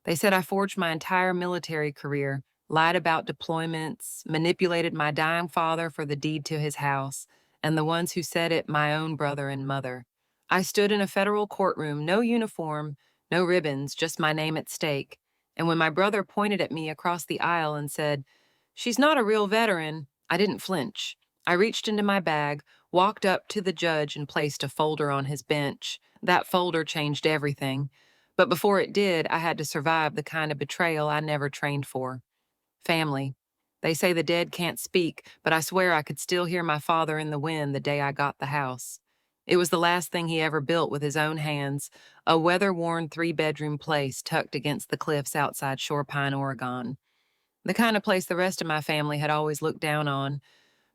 They said I forged my entire military career, lied about deployments, manipulated my dying father for the deed to his house, and the ones who said it, my own brother and mother. I stood in a federal courtroom, no uniform, no ribbons, just my name at stake. And when my brother pointed at me across the aisle and said, "She's not a real veteran," I didn't flinch. I reached into my bag, walked up to the judge, and placed a folder on his bench. That folder changed everything. But before it did, I had to survive the kind of betrayal I never trained for. Family. They say the dead can't speak, but I swear I could still hear my father in the wind the day I got the house. It was the last thing he ever built with his own hands, a weather-worn three-bedroom place tucked against the cliffs outside Shorepine, Oregon. The kind of place the rest of my family had always looked down on.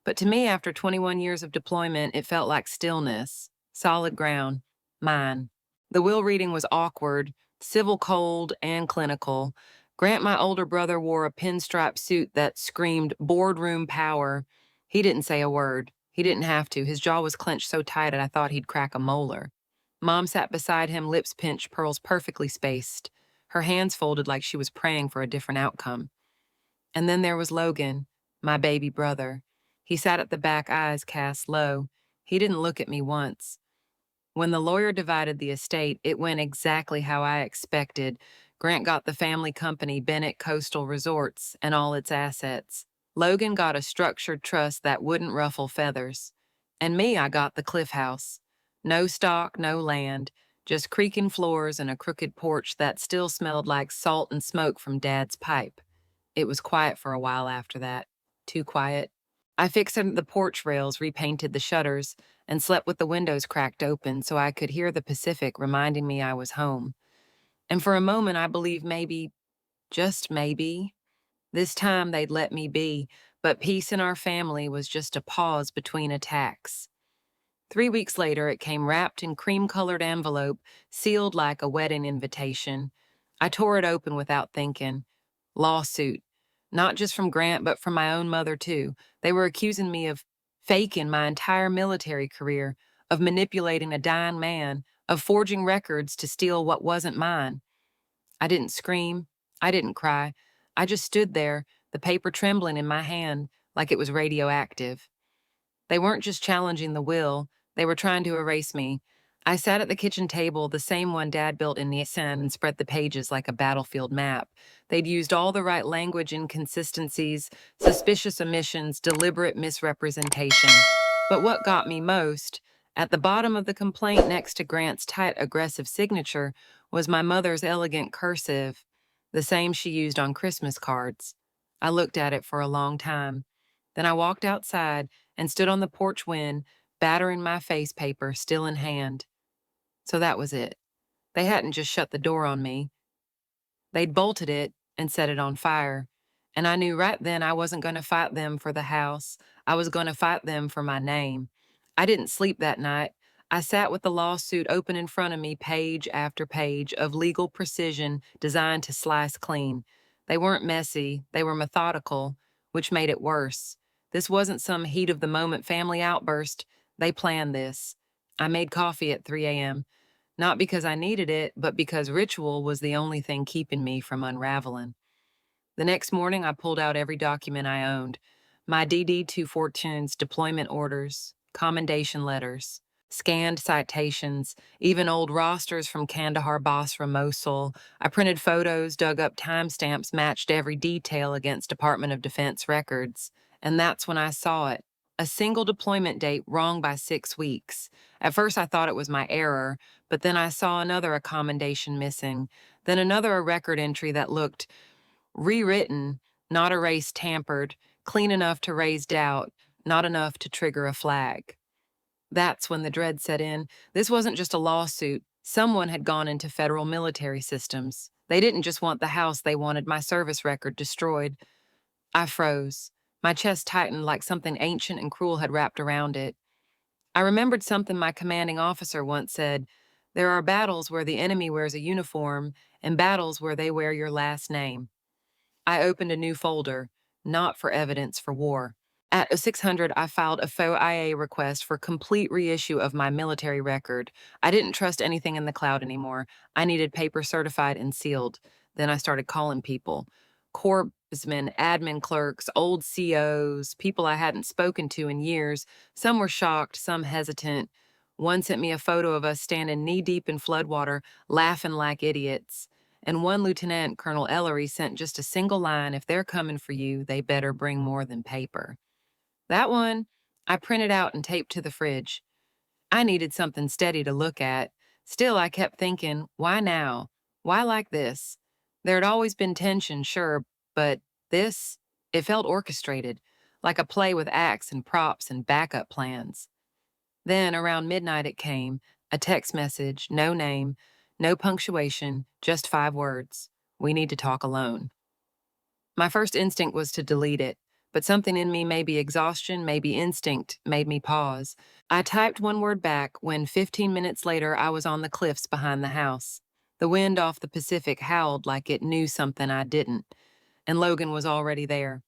But to me, after 21 years of deployment, it felt like stillness, solid ground, mine. The will reading was awkward, civil cold, and clinical. Grant, my older brother, wore a pinstripe suit that screamed boardroom power. He didn't say a word. He didn't have to. His jaw was clenched so tight that I thought he'd crack a molar. Mom sat beside him, lips pinched, pearls perfectly spaced, her hands folded like she was praying for a different outcome. And then there was Logan, my baby brother. He sat at the back, eyes cast low. He didn't look at me once. When the lawyer divided the estate, it went exactly how I expected. Grant got the family company, Bennett Coastal Resorts, and all its assets. Logan got a structured trust that wouldn't ruffle feathers. And me, I got the Cliff House. No stock, no land, just creaking floors and a crooked porch that still smelled like salt and smoke from Dad's pipe. It was quiet for a while after that. Too quiet. I fixed the porch rails, repainted the shutters, and slept with the windows cracked open so I could hear the Pacific reminding me I was home. And for a moment, I believed maybe, just maybe, this time they'd let me be, but peace in our family was just a pause between attacks. 3 weeks later, it came wrapped in cream-colored envelope, sealed like a wedding invitation. I tore it open without thinking. Lawsuit. Not just from Grant, but from my own mother, too. They were accusing me of faking my entire military career, of manipulating a dying man, of forging records to steal what wasn't mine. I didn't scream. I didn't cry. I just stood there, the paper trembling in my hand like it was radioactive. They weren't just challenging the will, they were trying to erase me. I sat at the kitchen table, the same one Dad built in Nissan, and spread the pages like a battlefield map. They'd used all the right language inconsistencies, suspicious omissions, deliberate misrepresentation. But what got me most, at the bottom of the complaint next to Grant's tight, aggressive signature, was my mother's elegant cursive, the same she used on Christmas cards. I looked at it for a long time. Then I walked outside and stood on the porch when, battering my face paper still in hand. So that was it. They hadn't just shut the door on me. They'd bolted it and set it on fire. And I knew right then I wasn't going to fight them for the house. I was going to fight them for my name. I didn't sleep that night. I sat with the lawsuit open in front of me, page after page of legal precision designed to slice clean. They weren't messy, they were methodical, which made it worse. This wasn't some heat of the moment family outburst. They planned this. I made coffee at 3 a.m., not because I needed it, but because ritual was the only thing keeping me from unraveling. The next morning, I pulled out every document I owned. My DD-214's deployment orders, commendation letters, scanned citations, even old rosters from Kandahar, Basra, Mosul. I printed photos, dug up timestamps, matched every detail against Department of Defense records. And that's when I saw it. A single deployment date wrong by 6 weeks. At first I thought it was my error, but then I saw another accommodation missing, then another a record entry that looked rewritten, not erased, tampered, clean enough to raise doubt, not enough to trigger a flag. That's when the dread set in. This wasn't just a lawsuit. Someone had gone into federal military systems. They didn't just want the house, they wanted my service record destroyed. I froze. My chest tightened like something ancient and cruel had wrapped around it. I remembered something my commanding officer once said: there are battles where the enemy wears a uniform and battles where they wear your last name. I opened a new folder, not for evidence for war. At 0600, I filed a FOIA request for complete reissue of my military record. I didn't trust anything in the cloud anymore. I needed paper certified and sealed. Then I started calling people. Corpsmen, admin clerks, old COs, people I hadn't spoken to in years. Some were shocked, some hesitant. One sent me a photo of us standing knee-deep in floodwater, laughing like idiots. And one Lieutenant Colonel Ellery sent just a single line, if they're coming for you, they better bring more than paper. That one, I printed out and taped to the fridge. I needed something steady to look at. Still, I kept thinking, why now? Why like this? There had always been tension, sure, but this, it felt orchestrated, like a play with acts and props and backup plans. Then, around midnight, it came a text message, no name, no punctuation, just 5 words. We need to talk alone. My first instinct was to delete it, but something in me, maybe exhaustion, maybe instinct, made me pause. I typed one word back when 15 minutes later I was on the cliffs behind the house. The wind off the Pacific howled like it knew something I didn't, and Logan was already there.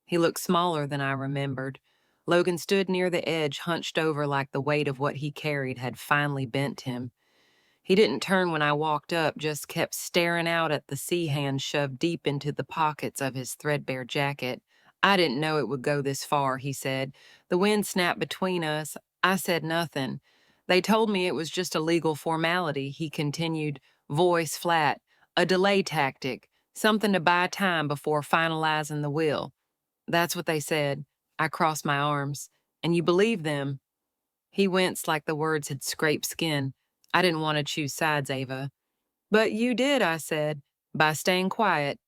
He looked smaller than I remembered. Logan stood near the edge, hunched over like the weight of what he carried had finally bent him. He didn't turn when I walked up, just kept staring out at the sea hand shoved deep into the pockets of his threadbare jacket. I didn't know it would go this far, he said. The wind snapped between us. I said nothing. They told me it was just a legal formality, he continued, voice flat. A delay tactic, something to buy time before finalizing the will. That's what they said. I crossed my arms. And you believe them? He winced like the words had scraped skin. I didn't want to choose sides, Ava. But you did, I said, by staying quiet.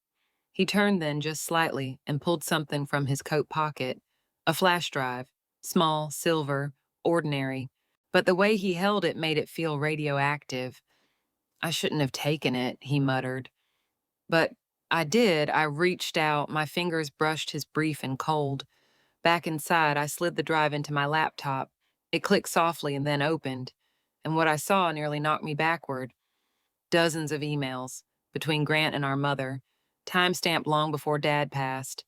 He turned then just slightly and pulled something from his coat pocket. A flash drive. Small, silver, ordinary. But the way he held it made it feel radioactive. I shouldn't have taken it, he muttered. But I did. I reached out. My fingers brushed his brief and cold. Back inside, I slid the drive into my laptop. It clicked softly and then opened. And what I saw nearly knocked me backward. Dozens of emails between Grant and our mother, time-stamped long before Dad passed.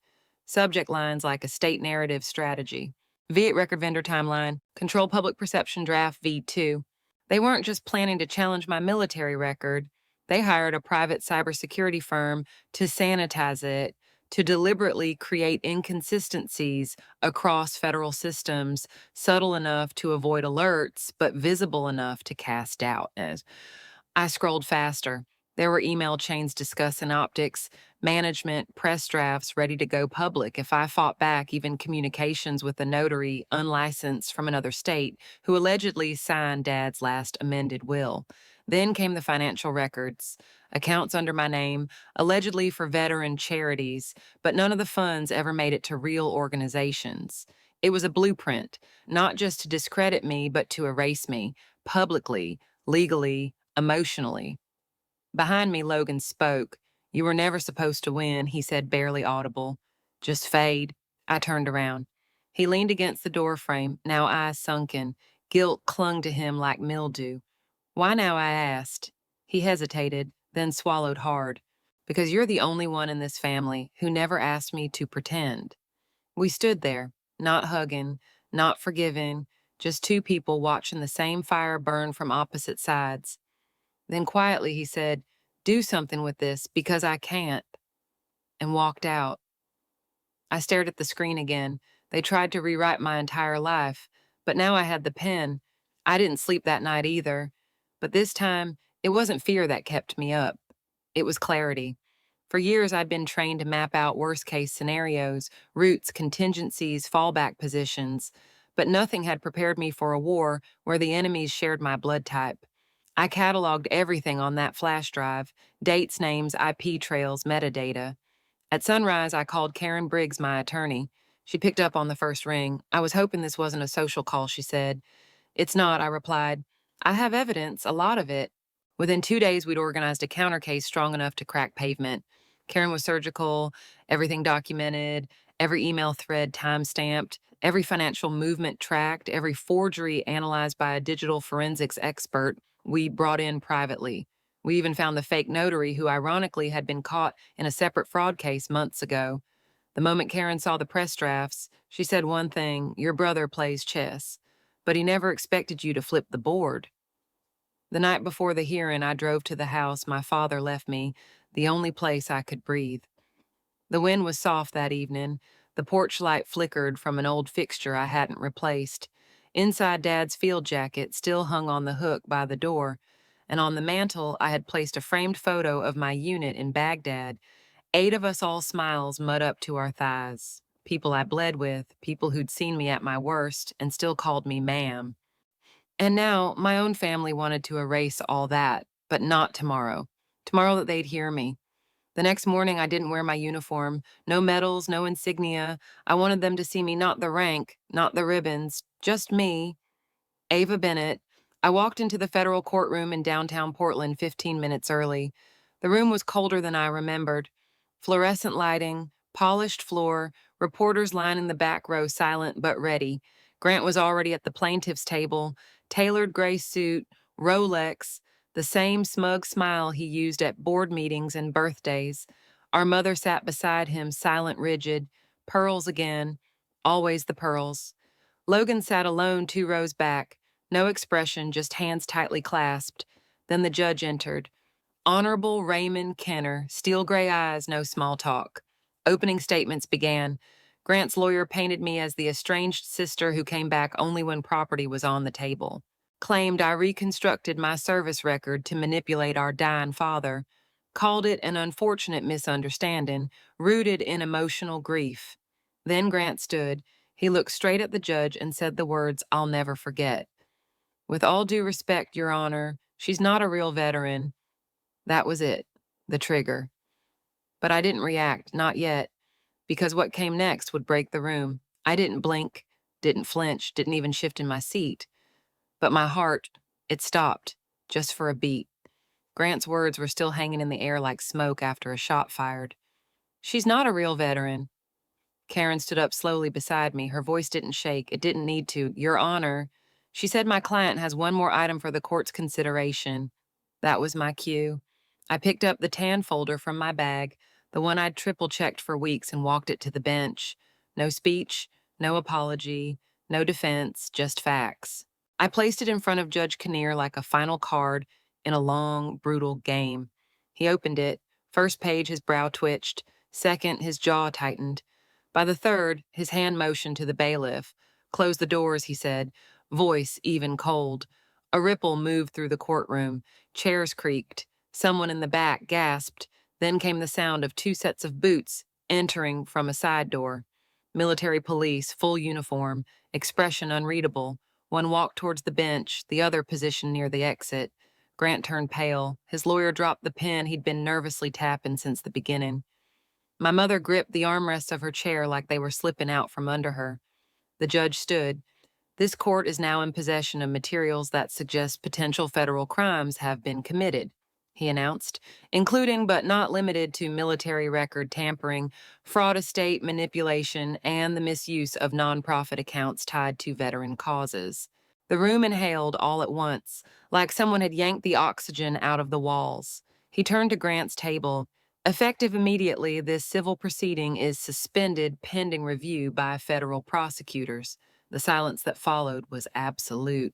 Subject lines like estate narrative strategy. V8 record vendor timeline. Control public perception draft V2. They weren't just planning to challenge my military record. They hired a private cybersecurity firm to sanitize it, to deliberately create inconsistencies across federal systems, subtle enough to avoid alerts, but visible enough to cast doubt. As I scrolled faster. There were email chains discussing optics, management, press drafts ready to go public if I fought back, even communications with a notary unlicensed from another state who allegedly signed Dad's last amended will. Then came the financial records, accounts under my name, allegedly for veteran charities, but none of the funds ever made it to real organizations. It was a blueprint, not just to discredit me, but to erase me, publicly, legally, emotionally. Behind me, Logan spoke. You were never supposed to win, he said, barely audible. Just fade. I turned around. He leaned against the doorframe, now eyes sunken. Guilt clung to him like mildew. Why now, I asked. He hesitated, then swallowed hard. Because you're the only one in this family who never asked me to pretend. We stood there, not hugging, not forgiving, just two people watching the same fire burn from opposite sides. Then quietly he said, do something with this because I can't, and walked out. I stared at the screen again. They tried to rewrite my entire life, but now I had the pen. I didn't sleep that night either, but this time it wasn't fear that kept me up. It was clarity. For years I'd been trained to map out worst-case scenarios, routes, contingencies, fallback positions, but nothing had prepared me for a war where the enemies shared my blood type. I cataloged everything on that flash drive, dates, names, IP trails, metadata. At sunrise, I called Karen Briggs, my attorney. She picked up on the first ring. I was hoping this wasn't a social call, she said. It's not, I replied. I have evidence, a lot of it. Within 2 days, we'd organized a counter case strong enough to crack pavement. Karen was surgical, everything documented, every email thread time-stamped, every financial movement tracked, every forgery analyzed by a digital forensics expert we brought in privately. We even found the fake notary who ironically had been caught in a separate fraud case months ago. The moment Karen saw the press drafts, she said one thing, your brother plays chess, but he never expected you to flip the board. The night before the hearing, I drove to the house my father left me, the only place I could breathe. The wind was soft that evening. The porch light flickered from an old fixture I hadn't replaced. Inside Dad's field jacket still hung on the hook by the door, and on the mantel I had placed a framed photo of my unit in Baghdad, 8 of us all smiles mud up to our thighs. People I bled with, people who'd seen me at my worst and still called me ma'am. And now my own family wanted to erase all that, but not tomorrow. Tomorrow that they'd hear me. The next morning, I didn't wear my uniform. No medals, no insignia. I wanted them to see me, not the rank, not the ribbons, just me, Ava Bennett. I walked into the federal courtroom in downtown Portland 15 minutes early. The room was colder than I remembered. Fluorescent lighting, polished floor, reporters lining the back row silent but ready. Grant was already at the plaintiff's table, tailored gray suit, Rolex, the same smug smile he used at board meetings and birthdays. Our mother sat beside him, silent, rigid, pearls again, always the pearls. Logan sat alone 2 rows back, no expression, just hands tightly clasped. Then the judge entered. Honorable Raymond Kenner, steel gray eyes, no small talk. Opening statements began. Grant's lawyer painted me as the estranged sister who came back only when property was on the table. Claimed I reconstructed my service record to manipulate our dying father. Called it an unfortunate misunderstanding, rooted in emotional grief. Then Grant stood. He looked straight at the judge and said the words I'll never forget. With all due respect, Your Honor, she's not a real veteran. That was it, the trigger. But I didn't react, not yet, because what came next would break the room. I didn't blink, didn't flinch, didn't even shift in my seat. But my heart, it stopped, just for a beat. Grant's words were still hanging in the air like smoke after a shot fired. She's not a real veteran. Karen stood up slowly beside me. Her voice didn't shake. It didn't need to. Your Honor, she said my client has one more item for the court's consideration. That was my cue. I picked up the tan folder from my bag, the one I'd triple-checked for weeks, and walked it to the bench. No speech, no apology, no defense, just facts. I placed it in front of Judge Kinnear like a final card in a long, brutal game. He opened it. First page, his brow twitched. Second, his jaw tightened. By the third, his hand motioned to the bailiff. Close the doors, he said, voice even cold. A ripple moved through the courtroom. Chairs creaked. Someone in the back gasped. Then came the sound of 2 sets of boots entering from a side door. Military police, full uniform, expression unreadable. One walked towards the bench, the other positioned near the exit. Grant turned pale. His lawyer dropped the pen he'd been nervously tapping since the beginning. My mother gripped the armrests of her chair like they were slipping out from under her. The judge stood. This court is now in possession of materials that suggest potential federal crimes have been committed, he announced, including but not limited to military record tampering, fraud estate manipulation, and the misuse of nonprofit accounts tied to veteran causes. The room inhaled all at once, like someone had yanked the oxygen out of the walls. He turned to Grant's table. Effective immediately, this civil proceeding is suspended pending review by federal prosecutors. The silence that followed was absolute.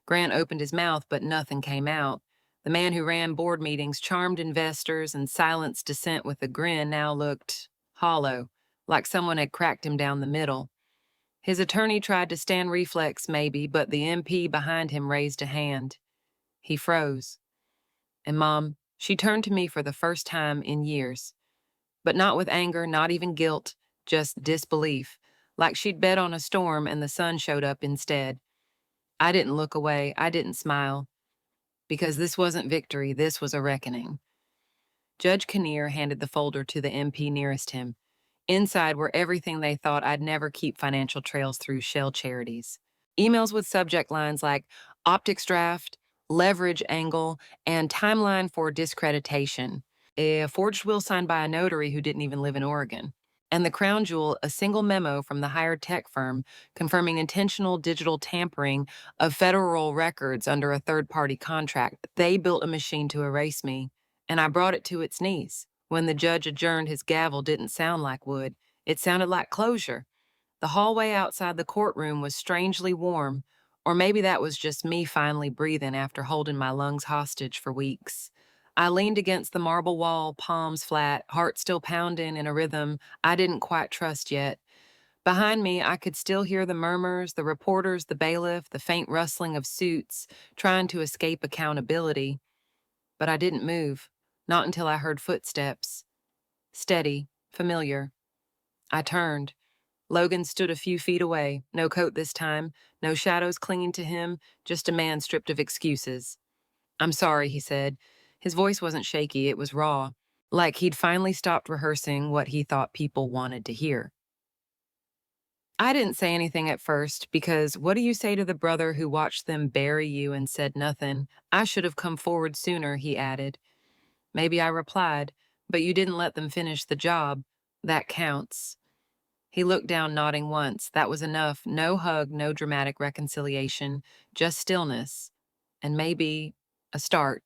Grant opened his mouth, but nothing came out. The man who ran board meetings, charmed investors, and silenced dissent with a grin now looked hollow, like someone had cracked him down the middle. His attorney tried to stand reflex, maybe, but the MP behind him raised a hand. He froze. And Mom, she turned to me for the first time in years. But not with anger, not even guilt, just disbelief, like she'd bet on a storm and the sun showed up instead. I didn't look away, I didn't smile, because this wasn't victory, this was a reckoning. Judge Kinnear handed the folder to the MP nearest him. Inside were everything they thought I'd never keep financial trails through shell charities. Emails with subject lines like optics draft, leverage angle, and timeline for discreditation. A forged will signed by a notary who didn't even live in Oregon. And the crown jewel, a single memo from the hired tech firm confirming intentional digital tampering of federal records under a third-party contract. They built a machine to erase me, and I brought it to its knees. When the judge adjourned, his gavel didn't sound like wood. It sounded like closure. The hallway outside the courtroom was strangely warm, or maybe that was just me finally breathing after holding my lungs hostage for weeks. I leaned against the marble wall, palms flat, heart still pounding in a rhythm I didn't quite trust yet. Behind me, I could still hear the murmurs, the reporters, the bailiff, the faint rustling of suits, trying to escape accountability. But I didn't move, not until I heard footsteps. Steady, familiar. I turned. Logan stood a few feet away, no coat this time, no shadows clinging to him, just a man stripped of excuses. "I'm sorry," he said. His voice wasn't shaky, it was raw, like he'd finally stopped rehearsing what he thought people wanted to hear. I didn't say anything at first because what do you say to the brother who watched them bury you and said nothing? I should have come forward sooner, he added. Maybe I replied, but you didn't let them finish the job. That counts. He looked down, nodding once. That was enough. No hug, no dramatic reconciliation, just stillness. And maybe a start.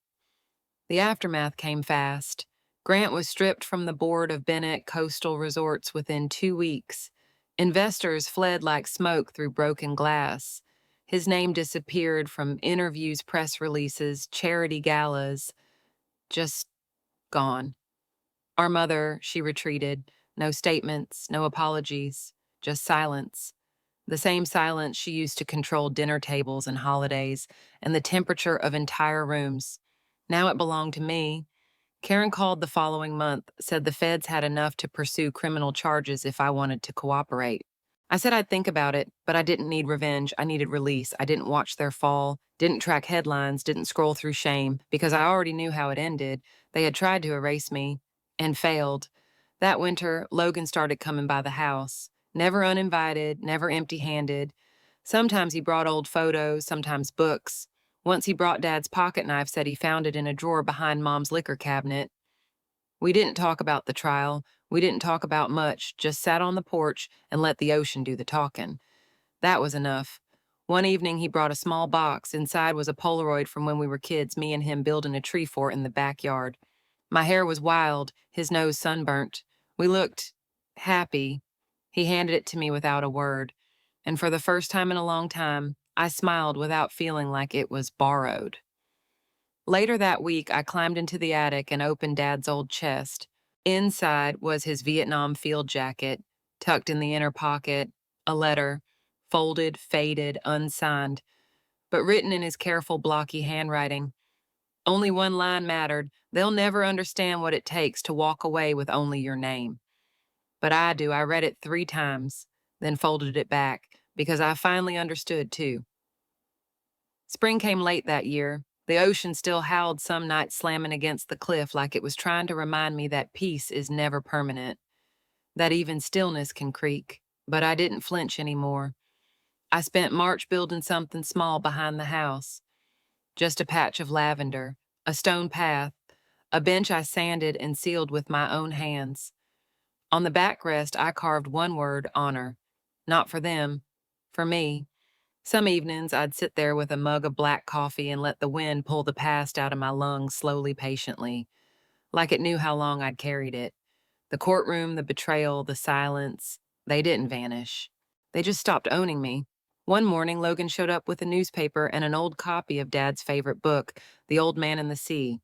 The aftermath came fast. Grant was stripped from the board of Bennett Coastal Resorts within 2 weeks. Investors fled like smoke through broken glass. His name disappeared from interviews, press releases, charity galas. Just gone. Our mother, she retreated. No statements, no apologies, just silence. The same silence she used to control dinner tables and holidays and the temperature of entire rooms. Now it belonged to me. Karen called the following month, said the feds had enough to pursue criminal charges if I wanted to cooperate. I said I'd think about it, but I didn't need revenge. I needed release. I didn't watch their fall, didn't track headlines, didn't scroll through shame, because I already knew how it ended. They had tried to erase me and failed. That winter, Logan started coming by the house. Never uninvited, never empty handed. Sometimes he brought old photos, sometimes books. Once he brought Dad's pocket knife, said he found it in a drawer behind Mom's liquor cabinet. We didn't talk about the trial. We didn't talk about much, just sat on the porch and let the ocean do the talking. That was enough. One evening, he brought a small box. Inside was a Polaroid from when we were kids, me and him building a tree fort in the backyard. My hair was wild, his nose sunburnt. We looked happy. He handed it to me without a word. And for the first time in a long time, I smiled without feeling like it was borrowed. Later that week, I climbed into the attic and opened Dad's old chest. Inside was his Vietnam field jacket, tucked in the inner pocket, a letter, folded, faded, unsigned, but written in his careful, blocky handwriting. Only one line mattered. They'll never understand what it takes to walk away with only your name. But I do. I read it 3 times, then folded it back, because I finally understood, too. Spring came late that year. The ocean still howled some nights, slamming against the cliff like it was trying to remind me that peace is never permanent, that even stillness can creak. But I didn't flinch anymore. I spent March building something small behind the house. Just a patch of lavender, a stone path, a bench I sanded and sealed with my own hands. On the backrest, I carved one word, honor. Not for them, for me. Some evenings, I'd sit there with a mug of black coffee and let the wind pull the past out of my lungs slowly, patiently, like it knew how long I'd carried it. The courtroom, the betrayal, the silence, they didn't vanish. They just stopped owning me. One morning, Logan showed up with a newspaper and an old copy of Dad's favorite book, The Old Man and the Sea.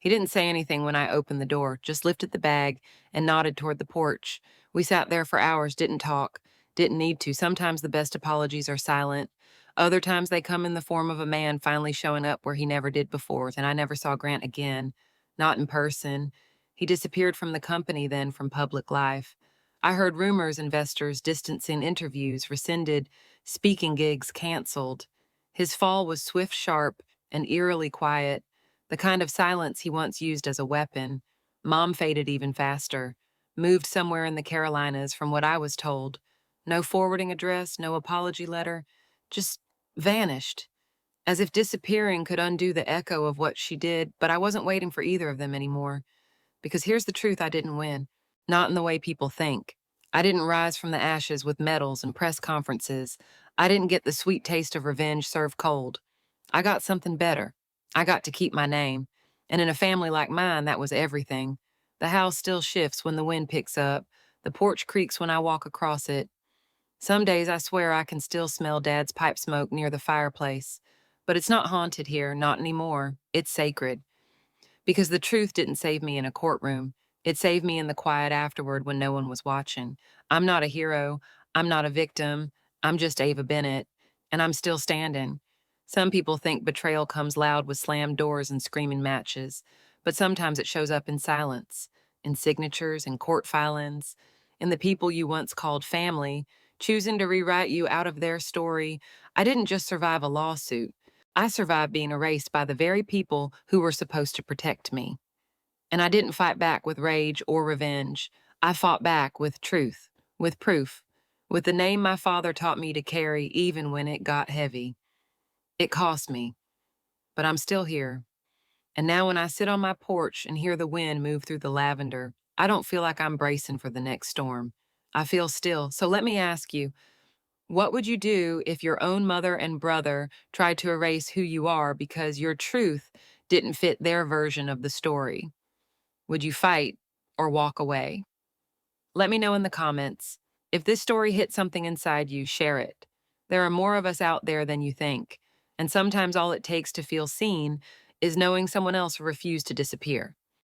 He didn't say anything when I opened the door, just lifted the bag and nodded toward the porch. We sat there for hours, didn't talk, didn't need to. Sometimes the best apologies are silent. Other times they come in the form of a man finally showing up where he never did before, and I never saw Grant again. Not in person. He disappeared from the company then, from public life. I heard rumors, investors distancing interviews, rescinded, speaking gigs canceled. His fall was swift, sharp, and eerily quiet, the kind of silence he once used as a weapon. Mom faded even faster, moved somewhere in the Carolinas from what I was told. No forwarding address, no apology letter, just vanished. As if disappearing could undo the echo of what she did, but I wasn't waiting for either of them anymore. Because here's the truth, I didn't win. Not in the way people think. I didn't rise from the ashes with medals and press conferences. I didn't get the sweet taste of revenge served cold. I got something better. I got to keep my name. And in a family like mine, that was everything. The house still shifts when the wind picks up. The porch creaks when I walk across it. Some days I swear I can still smell Dad's pipe smoke near the fireplace. But it's not haunted here, not anymore. It's sacred. Because the truth didn't save me in a courtroom. It saved me in the quiet afterward when no one was watching. I'm not a hero. I'm not a victim. I'm just Ava Bennett, and I'm still standing. Some people think betrayal comes loud with slammed doors and screaming matches, but sometimes it shows up in silence, in signatures, in court filings, in the people you once called family, choosing to rewrite you out of their story. I didn't just survive a lawsuit. I survived being erased by the very people who were supposed to protect me. And I didn't fight back with rage or revenge. I fought back with truth, with proof, with the name my father taught me to carry even when it got heavy. It cost me, but I'm still here. And now when I sit on my porch and hear the wind move through the lavender, I don't feel like I'm bracing for the next storm. I feel still. So let me ask you, what would you do if your own mother and brother tried to erase who you are because your truth didn't fit their version of the story? Would you fight or walk away? Let me know in the comments. If this story hit something inside you, share it. There are more of us out there than you think, and sometimes all it takes to feel seen is knowing someone else refused to disappear.